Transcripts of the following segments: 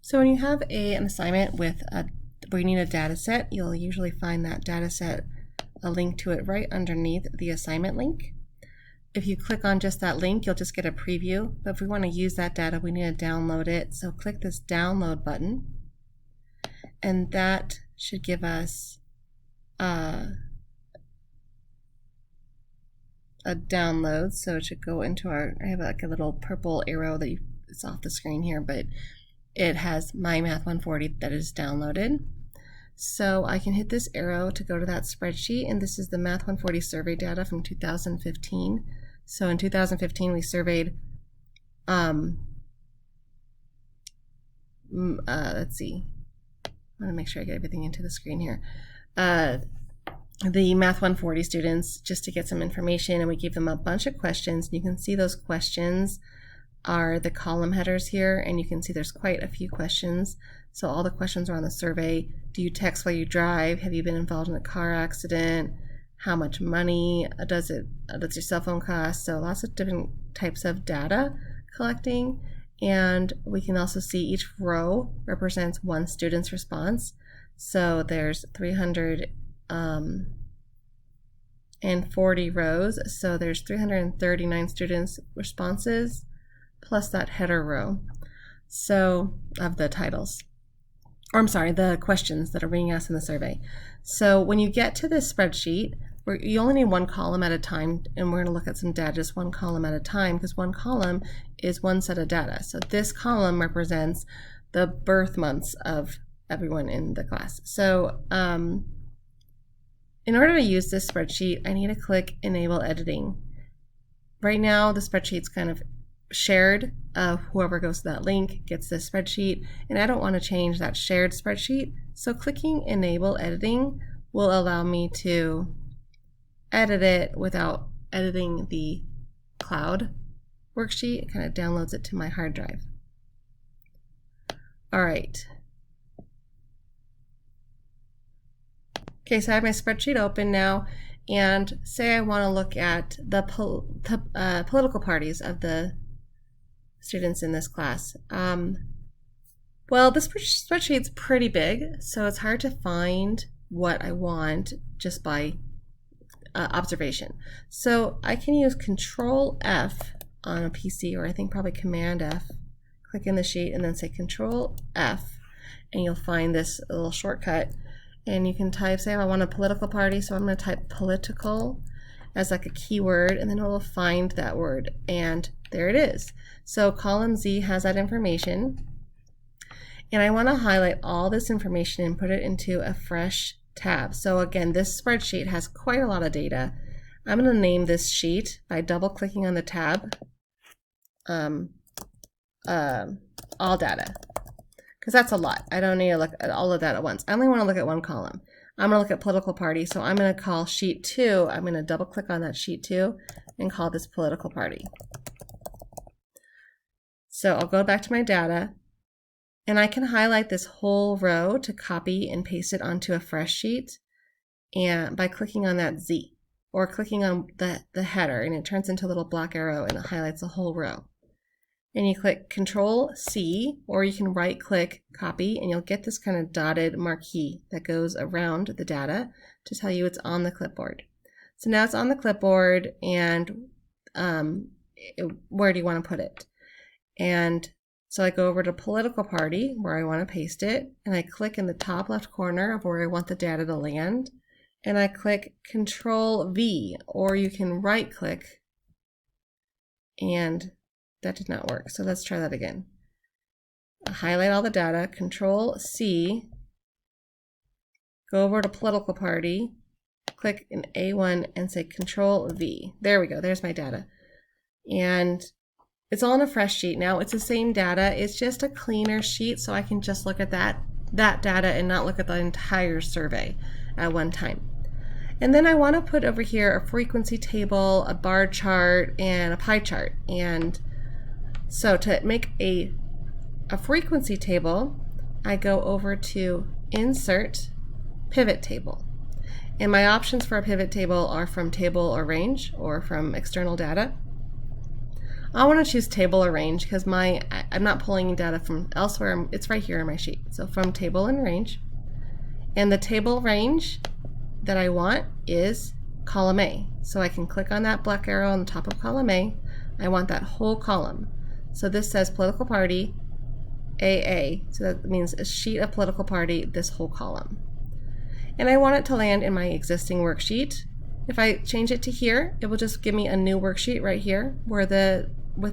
So when you have an assignment with where you need a data set, you'll usually find that data set, a link to it right underneath the assignment link. If you click on just that link, you'll just get a preview. But if we want to use that data, we need to download it. So click this download button, and that should give us a download. So it should go into our, I have like a little purple arrow that it's off the screen here, but it has my Math 140 that is downloaded. So I can hit this arrow to go to that spreadsheet, and this is the Math 140 survey data from 2015. So in 2015 we surveyed, let's see, I want to make sure I get everything into the screen here. The Math 140 students, just to get some information, and we gave them a bunch of questions. You can see those questions are the column headers here, and you can see there's quite a few questions. So all the questions are on the survey. Do you text while you drive? Have you been involved in a car accident? How much money does your cell phone cost? So lots of different types of data collecting. And we can also see each row represents one student's response. So there's 340 rows. So there's 339 students' responses plus that header row. So of the titles, or I'm sorry, the questions that are being asked in the survey. So when you get to this spreadsheet, you only need one column at a time, and we're going to look at some data just one column at a time, because one column is one set of data. So this column represents the birth months of everyone in the class. So in order to use this spreadsheet, I need to click Enable Editing. Right now, the spreadsheet's kind of shared. Whoever goes to that link gets this spreadsheet, and I don't want to change that shared spreadsheet. So clicking Enable Editing will allow me to edit it without editing the cloud worksheet. It kind of downloads it to my hard drive. All right. Okay, so I have my spreadsheet open now, and say I want to look at the political parties of the students in this class. Well, this spreadsheet's pretty big, so it's hard to find what I want just by observation. So I can use Control F on a PC, or I think probably Command F, click in the sheet and then say Control F, and you'll find this little shortcut. And you can type, say I want a political party, so I'm going to type political as like a keyword, and then it will find that word, and there it is. So column Z has that information, and I want to highlight all this information and put it into a fresh tab. So again, this spreadsheet has quite a lot of data. I'm going to name this sheet by double clicking on the tab, all data, because that's a lot. I don't need to look at all of that at once. I only want to look at one column. I'm going to look at political party, so I'm going to call sheet 2. I'm going to double click on that sheet 2 and call this political party. So I'll go back to my data, and I can highlight this whole row to copy and paste it onto a fresh sheet, and by clicking on that Z, or clicking on the header, and it turns into a little black arrow and it highlights the whole row. And you click Control C, or you can right click copy, and you'll get this kind of dotted marquee that goes around the data to tell you it's on the clipboard. So now it's on the clipboard, and where do you want to put it? And so I go over to political party where I want to paste it, and I click in the top left corner of where I want the data to land, and I click Control V, or you can right click, and that did not work. So let's try that again. Highlight all the data, Control C, go over to political party, click in A1 and say Control V. There we go, there's my data. And it's all in a fresh sheet now. It's the same data, it's just a cleaner sheet, so I can just look at that data and not look at the entire survey at one time. And then I want to put over here a frequency table, a bar chart, and a pie chart. And so to make a frequency table, I go over to Insert, Pivot Table. And my options for a pivot table are from table or range, or from external data. I want to choose table or range because I'm not pulling data from elsewhere. It's right here in my sheet. So from table and range. And the table range that I want is column A. So I can click on that black arrow on the top of column A. I want that whole column. So this says political party AA. So that means a sheet of political party, this whole column. And I want it to land in my existing worksheet. If I change it to here, it will just give me a new worksheet right here with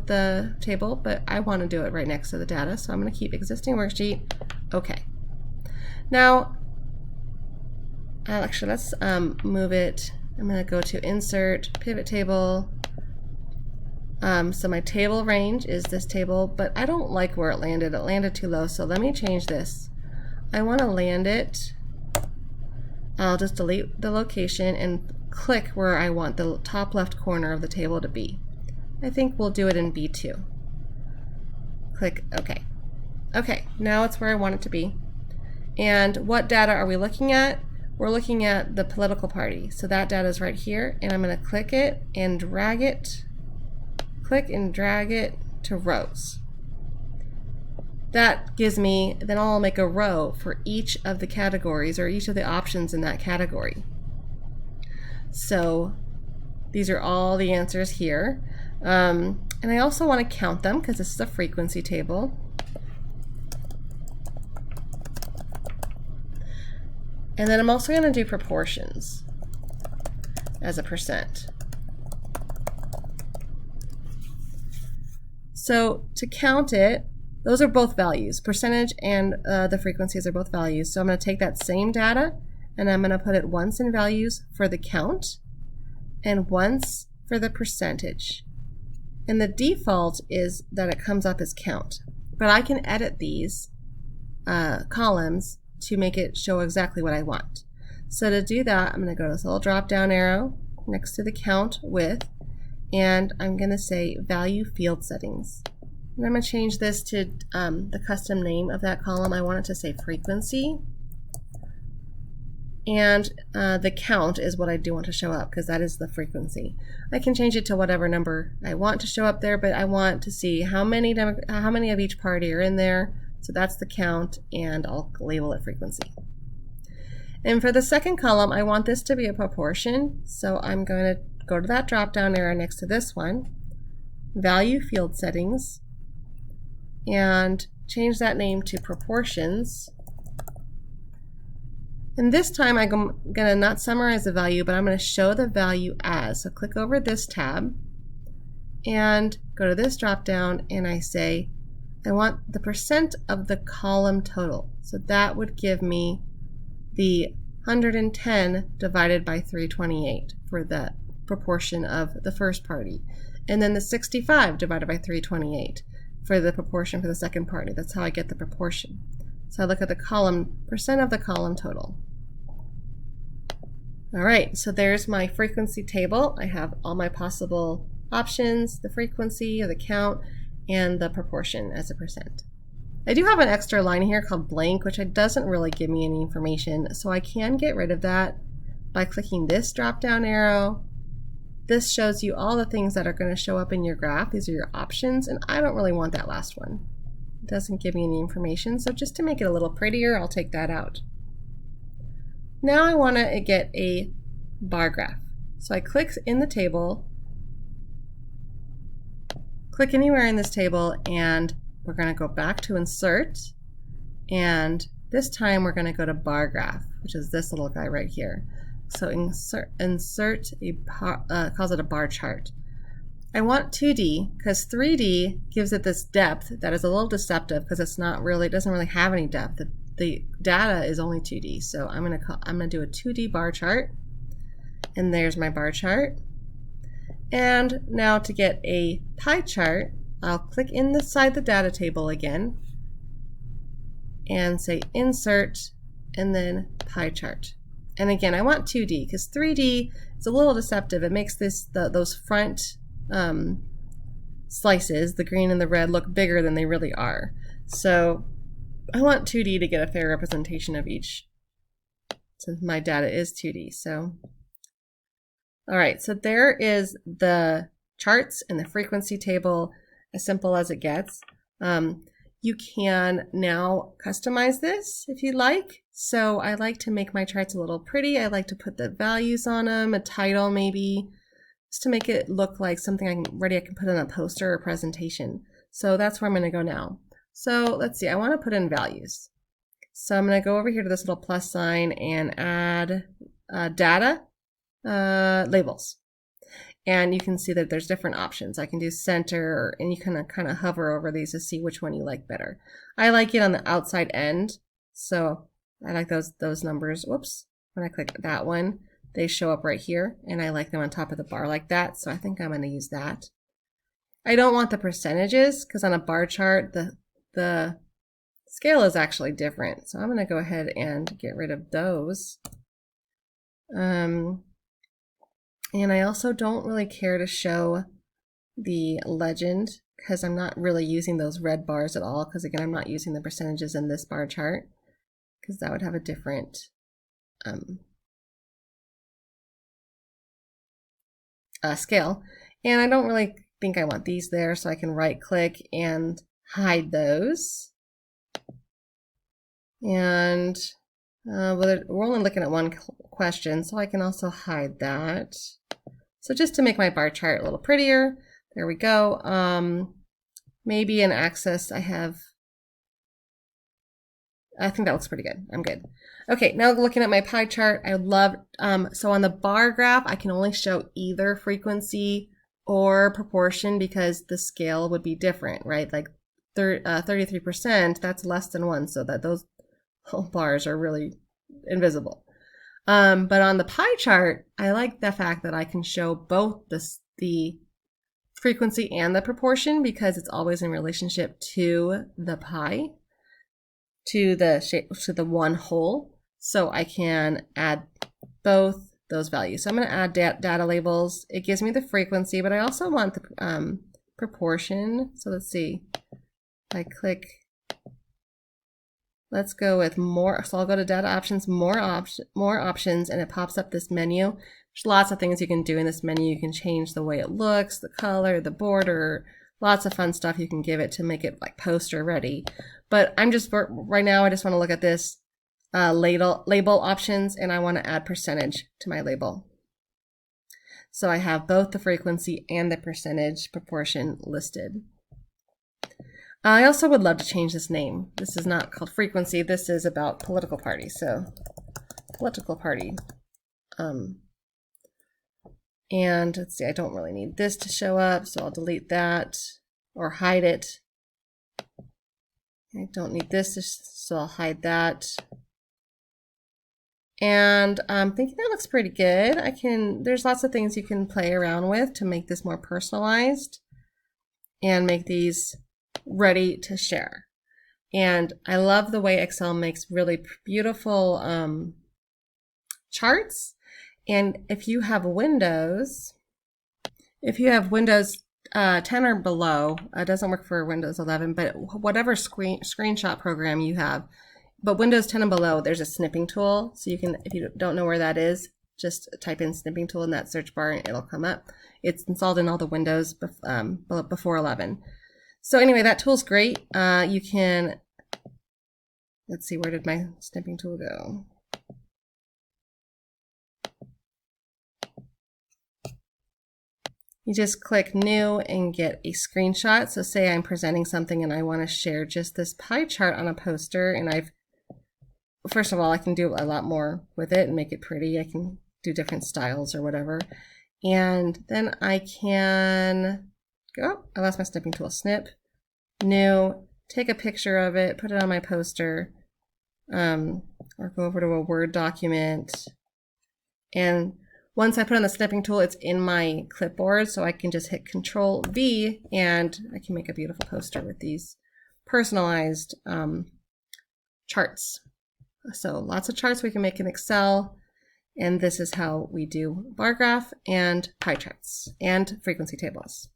the table, but I want to do it right next to the data. So I'm going to keep existing worksheet. Okay. Now, actually, let's move it. I'm going to go to Insert, Pivot Table. So my table range is this table, but I don't like where it landed. It landed too low, so let me change this. I want to land it. I'll just delete the location and click where I want the top left corner of the table to be. I think we'll do it in B2. Click OK. Okay, now it's where I want it to be. And what data are we looking at? We're looking at the political party. So that data is right here, and I'm going to click it and drag it. Click and drag it to rows. That gives me, then I'll make a row for each of the categories or each of the options in that category. So these are all the answers here. And I also want to count them because this is a frequency table. And then I'm also going to do proportions as a percent. So to count it, those are both values. Percentage and the frequencies are both values. So I'm going to take that same data and I'm going to put it once in values for the count and once for the percentage. And the default is that it comes up as count. But I can edit these columns to make it show exactly what I want. So to do that, I'm going to go to this little drop down arrow next to the count with, and I'm going to say value field settings. And I'm going to change this to the custom name of that column. I want it to say frequency. And the count is what I do want to show up because that is the frequency. I can change it to whatever number I want to show up there, but I want to see how many of each party are in there. So that's the count, and I'll label it frequency. And for the second column, I want this to be a proportion. So I'm going to go to that drop-down arrow next to this one, value field settings, and change that name to proportions. And this time I'm going to not summarize the value, but I'm going to show the value as. So click over this tab and go to this drop-down, and I say, I want the percent of the column total. So that would give me the 110 divided by 328 for the proportion of the first party. And then the 65 divided by 328 for the proportion for the second party. That's how I get the proportion. So I look at the column, percent of the column total. All right, so there's my frequency table. I have all my possible options, the frequency or the count, and the proportion as a percent. I do have an extra line here called blank, which doesn't really give me any information, so I can get rid of that by clicking this drop-down arrow. This shows you all the things that are going to show up in your graph. These are your options, and I don't really want that last one. It doesn't give me any information, so just to make it a little prettier, I'll take that out. Now I want to get a bar graph. So I click in the table, click anywhere in this table, and we're going to go back to insert, and this time we're going to go to bar graph, which is this little guy right here. So insert a calls it a bar chart. I want 2D because 3D gives it this depth that is a little deceptive because it doesn't really have any depth. The data is only 2D. So I'm gonna do a 2D bar chart, and there's my bar chart. And now to get a pie chart, I'll click inside the data table again and say insert and then pie chart. And again, I want 2D because 3D is a little deceptive. It makes those front slices, the green and the red, look bigger than they really are. So I want 2D to get a fair representation of each, since my data is 2D. So, all right, so there is the charts and the frequency table, as simple as it gets. You can now customize this if you like. So I like to make my charts a little pretty. I like to put the values on them, a title maybe, just to make it look like something I can put in a poster or presentation. So that's where I'm going to go now. So let's see, I want to put in values. So I'm going to go over here to this little plus sign and add data labels. And you can see that there's different options. I can do center, and you can kind of hover over these to see which one you like better. I like it on the outside end, so I like those numbers. Whoops, when I click that one, they show up right here, and I like them on top of the bar like that, so I think I'm going to use that. I don't want the percentages, because on a bar chart, the scale is actually different, so I'm going to go ahead and get rid of those. And I also don't really care to show the legend because I'm not really using those red bars at all, because again, I'm not using the percentages in this bar chart because that would have a different scale. And I don't really think I want these there, so I can right click and hide those. And we're only looking at one question, so I can also hide that. So just to make my bar chart a little prettier, there we go. Maybe an axis I think that looks pretty good. I'm good. Okay, now looking at my pie chart, I love, so on the bar graph, I can only show either frequency or proportion because the scale would be different, right? Like 33%, that's less than 1, so that those whole bars are really invisible. But on the pie chart, I like the fact that I can show both the frequency and the proportion because it's always in relationship to the pie, to the shape, to the one whole. So I can add both those values. So I'm going to add data labels. It gives me the frequency, but I also want the proportion. So let's see. I click. Let's go with more. So I'll go to data options, more options, and it pops up this menu. There's lots of things you can do in this menu. You can change the way it looks, the color, the border, lots of fun stuff you can give it to make it like poster ready. But I'm just, right now, I just want to look at this label options, and I want to add percentage to my label. So I have both the frequency and the percentage proportion listed. I also would love to change this name. This is not called frequency. This is about political party. So political party. And let's see, I don't really need this to show up, so I'll delete that or hide it. I don't need this, so I'll hide that. And I'm thinking that looks pretty good. There's lots of things you can play around with to make this more personalized and make these ready to share. And I love the way Excel makes really beautiful charts. And if you have Windows 10 or below, it doesn't work for Windows 11, but whatever screenshot program you have, but Windows 10 and below, there's a snipping tool. So you can, if you don't know where that is, just type in snipping tool in that search bar and it'll come up. It's installed in all the Windows before 11. So anyway, that tool's great. You can, let's see, where did my snipping tool go? You just click new and get a screenshot. So say I'm presenting something and I want to share just this pie chart on a poster, and first of all, I can do a lot more with it and make it pretty. I can do different styles or whatever. And then I can go, I lost my snipping tool, snip, new, take a picture of it, put it on my poster, or go over to a Word document. And once I put on the snipping tool, it's in my clipboard, so I can just hit Control V and I can make a beautiful poster with these personalized charts. So lots of charts we can make in Excel, and this is how we do bar graph and pie charts and frequency tables.